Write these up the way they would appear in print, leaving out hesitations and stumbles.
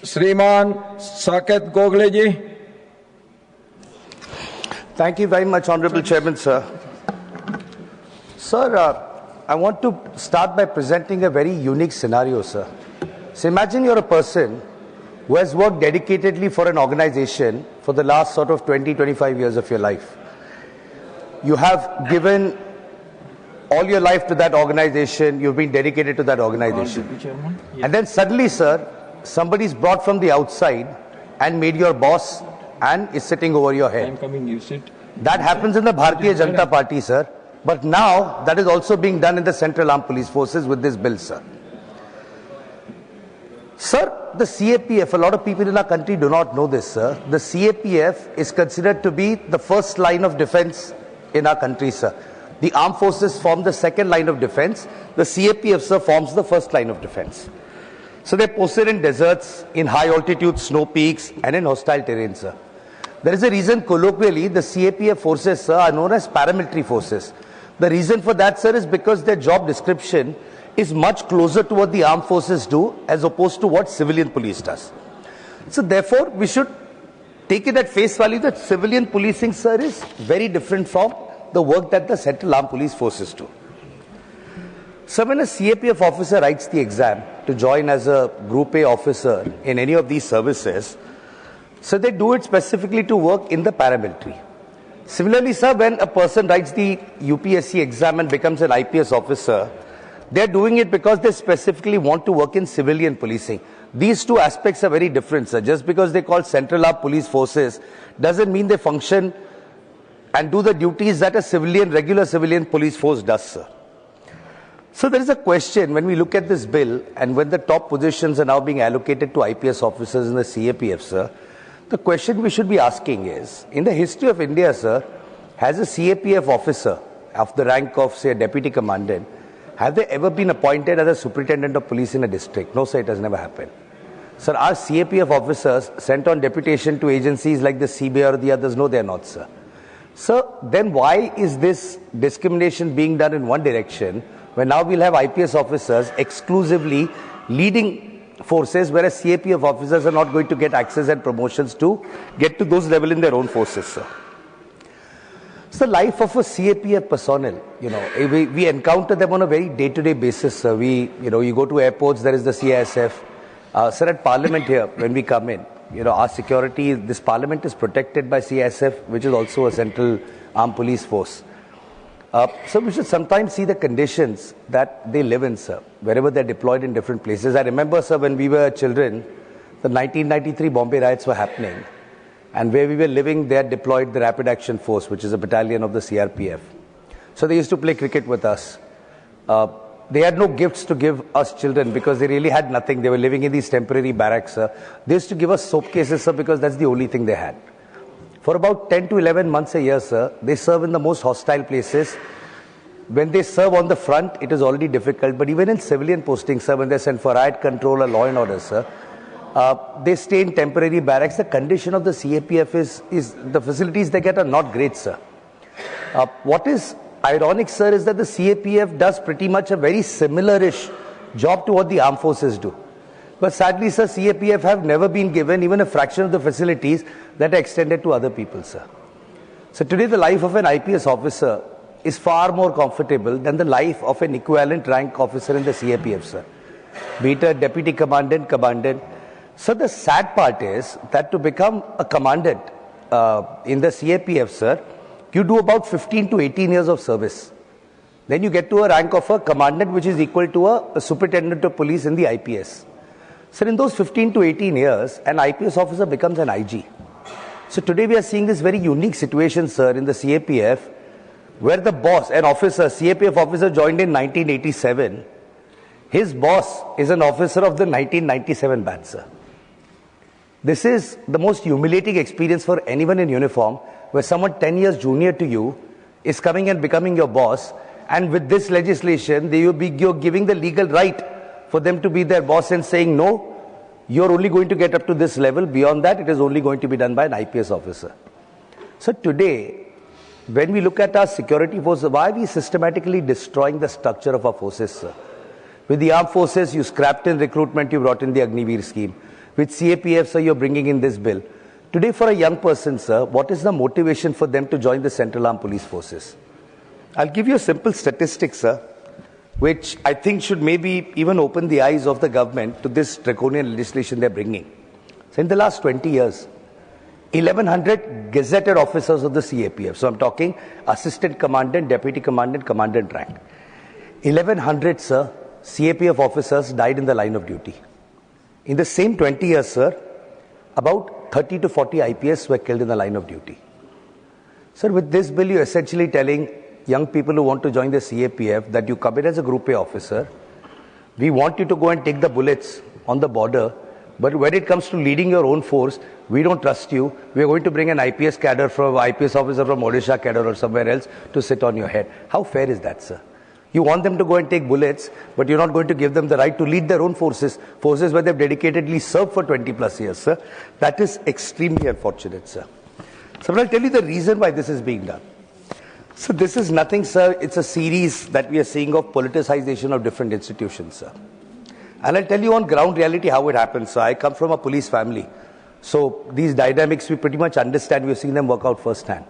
Shriman Saket Gokhale ji. Thank you very much, Honorable Chairman, sir. Sir, I want to start by presenting a very unique scenario, sir. So imagine you're a person who has worked dedicatedly for an organization for the last sort of 20-25 years of your life. You have given all your life to that organization, you've been dedicated to that organization. And then suddenly, sir, somebody's brought from the outside and made your boss and is sitting over your head. That happens in the Bharatiya Janata Party, sir. But now that is also being done in the Central Armed Police Forces with this bill, sir. Sir, the CAPF, a lot of people in our country do not know this, sir. The CAPF is considered to be the first line of defense in our country, sir. The armed forces form the second line of defense. The CAPF, sir, forms the first line of defense. So they're posted in deserts, in high altitude snow peaks, and in hostile terrain, sir. There is a reason colloquially the CAPF forces, sir, are known as paramilitary forces. The reason for that, sir, is because their job description is much closer to what the armed forces do as opposed to what civilian police does. So therefore, we should take it at face value that civilian policing, sir, is very different from the work that the Central Armed Police Forces do. So when a CAPF officer writes the exam to join as a Group A officer in any of these services, so they do it specifically to work in the paramilitary. Similarly, sir, when a person writes the UPSC exam and becomes an IPS officer, they're doing it because they specifically want to work in civilian policing. These two aspects are very different, sir. Just because they call Central Armed Police Forces doesn't mean they function and do the duties that a regular civilian police force does, sir. So there is a question when we look at this bill and when the top positions are now being allocated to IPS officers in the CAPF, sir, the question we should be asking is, in the history of India, sir, has a CAPF officer of the rank of, say, a deputy commandant, have they ever been appointed as a superintendent of police in a district? No, sir, it has never happened. Sir, are CAPF officers sent on deputation to agencies like the CBI or the others? No, they are not, sir. So then why is this discrimination being done in one direction when now we'll have IPS officers exclusively leading forces, whereas CAPF officers are not going to get access and promotions to get to those level in their own forces, sir? It's the life of a CAPF personnel. We encounter them on a very day-to-day basis, sir. You go to airports, there is the CISF. Sir, at Parliament here, when we come in, our security, this Parliament is protected by CISF, which is also a Central Armed Police Force. So we should sometimes see the conditions that they live in, sir, wherever they're deployed in different places. I remember, sir, when we were children, the 1993 Bombay riots were happening. And where we were living, they had deployed the Rapid Action Force, which is a battalion of the CRPF. So they used to play cricket with us. They had no gifts to give us children because they really had nothing. They were living in these temporary barracks, sir. They used to give us soap cases, sir, because that's the only thing they had. For about 10 to 11 months a year, sir, they serve in the most hostile places. When they serve on the front, it is already difficult. But even in civilian postings, sir, when they're sent for riot control or law and order, sir, they stay in temporary barracks. The condition of the CAPF is the facilities they get are not great, sir. What is ironic, sir, is that the CAPF does pretty much a very similar-ish job to what the armed forces do. But sadly, sir, CAPF have never been given even a fraction of the facilities that are extended to other people, sir. So today the life of an IPS officer is far more comfortable than the life of an equivalent rank officer in the CAPF, sir. Be it a deputy commandant. So the sad part is that to become a commandant in the CAPF, sir, you do about 15 to 18 years of service. Then you get to a rank of a commandant, which is equal to a superintendent of police in the IPS. So in those 15 to 18 years, an IPS officer becomes an IG. So today we are seeing this very unique situation, sir, in the CAPF, where the boss, an officer, CAPF officer joined in 1987, his boss is an officer of the 1997 batch, sir. This is the most humiliating experience for anyone in uniform, where someone 10 years junior to you is coming and becoming your boss, and with this legislation, you're giving the legal right for them to be their boss and saying, no, you're only going to get up to this level. Beyond that, it is only going to be done by an IPS officer. So today, when we look at our security forces, why are we systematically destroying the structure of our forces, sir? With the armed forces, you scrapped in recruitment, you brought in the Agniveer scheme. With CAPF, sir, you're bringing in this bill. Today, for a young person, sir, what is the motivation for them to join the Central Armed Police Forces? I'll give you a simple statistic, sir, which I think should maybe even open the eyes of the government to this draconian legislation they're bringing. So in the last 20 years, 1,100 gazetted officers of the CAPF, so I'm talking assistant commandant, deputy commandant, commandant rank. 1,100, sir, CAPF officers died in the line of duty. In the same 20 years, sir, about 30 to 40 IPS were killed in the line of duty. Sir, with this bill, you're essentially telling young people who want to join the CAPF that you come in as a Group A officer. We want you to go and take the bullets on the border, but when it comes to leading your own force, we don't trust you. We are going to bring an IPS officer from Odisha cadre or somewhere else to sit on your head. How fair is that, sir? You want them to go and take bullets, but you're not going to give them the right to lead their own forces where they've dedicatedly served for 20 plus years, sir. That is extremely unfortunate, sir. So I'll tell you the reason why this is being done. So this is nothing, sir. It's a series that we are seeing of politicization of different institutions, sir. And I'll tell you on ground reality how it happens, sir. I come from a police family. So these dynamics we pretty much understand. We've seen them work out firsthand.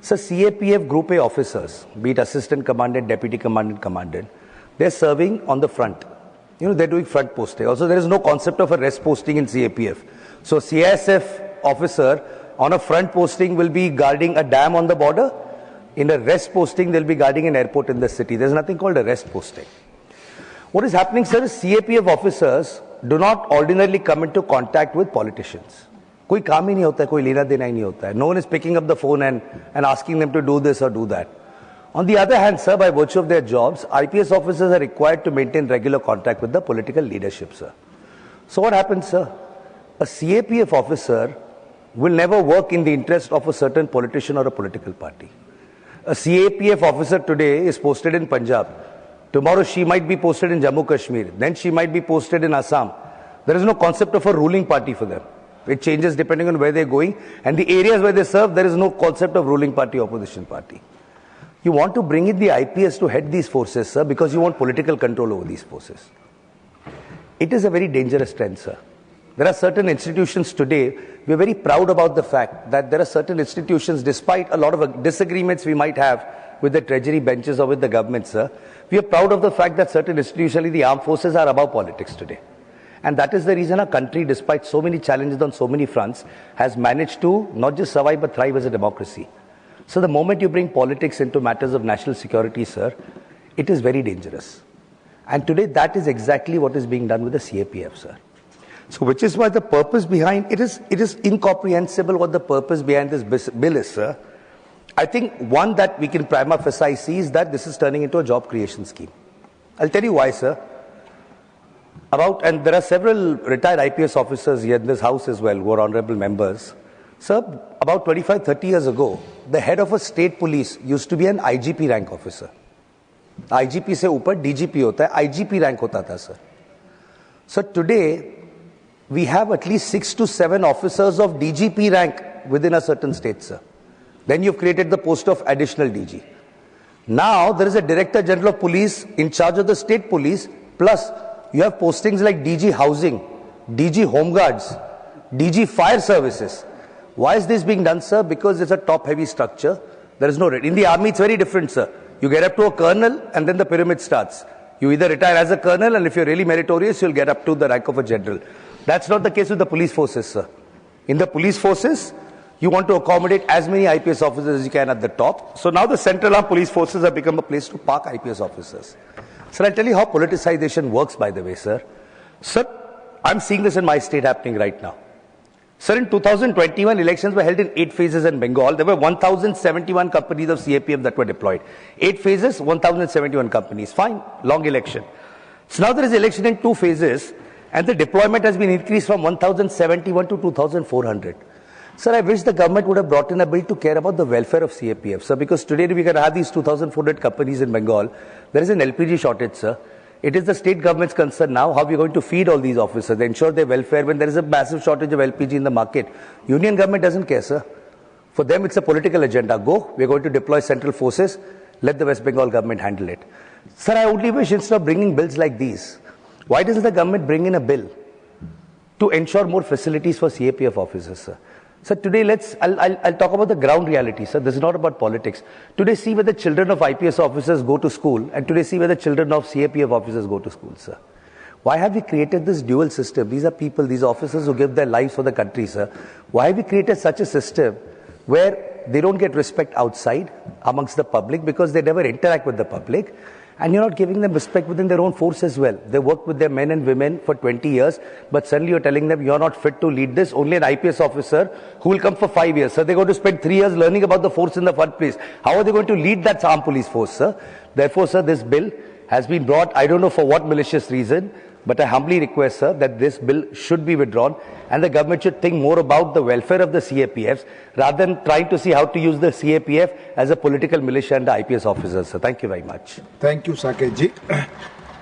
So CAPF Group A officers, be it assistant commandant, deputy commandant, commandant, they're serving on the front. You know, they're doing front posting. Also, there is no concept of a rest posting in CAPF. So CISF officer on a front posting will be guarding a dam on the border. In a rest posting, they'll be guarding an airport in the city. There's nothing called a rest posting. What is happening, sir, is CAPF officers do not ordinarily come into contact with politicians. कोई काम ही नहीं होता है, कोई लेना देना ही नहीं होता है. No one is picking up the phone and asking them to do this or do that. On the other hand, sir, by virtue of their jobs, IPS officers are required to maintain regular contact with the political leadership, sir. So what happens, sir? A CAPF officer will never work in the interest of a certain politician or a political party. A CAPF officer today is posted in Punjab. Tomorrow she might be posted in Jammu Kashmir. Then she might be posted in Assam. There is no concept of a ruling party for them. It changes depending on where they're going. And the areas where they serve, there is no concept of ruling party, opposition party. You want to bring in the IPS to head these forces, sir, because you want political control over these forces. It is a very dangerous trend, sir. There are certain institutions today, we are very proud about the fact that there are certain institutions, despite a lot of disagreements we might have with the treasury benches or with the government, sir, we are proud of the fact that certain institutionally the armed forces are above politics today. And that is the reason our country, despite so many challenges on so many fronts, has managed to not just survive but thrive as a democracy. So the moment you bring politics into matters of national security, sir, it is very dangerous. And today that is exactly what is being done with the CAPF, sir. So which is why the purpose behind, it is incomprehensible what the purpose behind this bill is, sir. I think one that we can prima facie see is that this is turning into a job creation scheme. I'll tell you why, sir. And there are several retired IPS officers here in this house as well who are honorable members. Sir, about 25, 30 years ago, the head of a state police used to be an IGP rank officer. IGP se upar DGP hota hai, IGP rank hota tha, sir. So today, we have at least 6 to 7 officers of DGP rank within a certain state, sir. Then you've created the post of additional DG. Now, there is a Director General of Police in charge of the state police, plus you have postings like DG Housing, DG Home Guards, DG Fire Services. Why is this being done, sir? Because it's a top-heavy structure. There is no... In the army, it's very different, sir. You get up to a colonel and then the pyramid starts. You either retire as a colonel, and if you're really meritorious, you'll get up to the rank of a general. That's not the case with the police forces, sir. In the police forces, you want to accommodate as many IPS officers as you can at the top. So now the Central Armed Police Forces have become a place to park IPS officers. Sir, I'll tell you how politicization works, by the way, sir. Sir, I'm seeing this in my state happening right now. Sir, in 2021, elections were held in 8 phases in Bengal. There were 1,071 companies of CAPF that were deployed. 8 phases, 1,071 companies. Fine, long election. So now there is election in 2 phases, and the deployment has been increased from 1,071 to 2,400. Sir, I wish the government would have brought in a bill to care about the welfare of CAPF, sir, because today we can have these 2,400 companies in Bengal. There is an LPG shortage, sir. It is the state government's concern now how we are going to feed all these officers, ensure their welfare when there is a massive shortage of LPG in the market. Union government doesn't care, sir. For them, it's a political agenda. Go, we're going to deploy central forces. Let the West Bengal government handle it. Sir, I only wish instead of bringing bills like these, why doesn't the government bring in a bill to ensure more facilities for CAPF officers, sir. So today, I'll talk about the ground reality, sir. This is not about politics. Today, see where the children of IPS officers go to school, and today see where the children of CAPF officers go to school, sir. Why have we created this dual system? These are people, these officers who give their lives for the country, sir. Why have we created such a system where they don't get respect outside amongst the public because they never interact with the public? And you're not giving them respect within their own force as well. They work with their men and women for 20 years, but suddenly you're telling them you're not fit to lead this. Only an IPS officer who will come for 5 years. So they're going to spend 3 years learning about the force in the first place. How are they going to lead that armed police force, sir? Therefore, sir, this bill has been brought, I don't know for what malicious reason, but I humbly request, sir, that this bill should be withdrawn and the government should think more about the welfare of the CAPFs rather than trying to see how to use the CAPF as a political militia and the IPS officers, sir. Thank you very much. Thank you, Saket ji.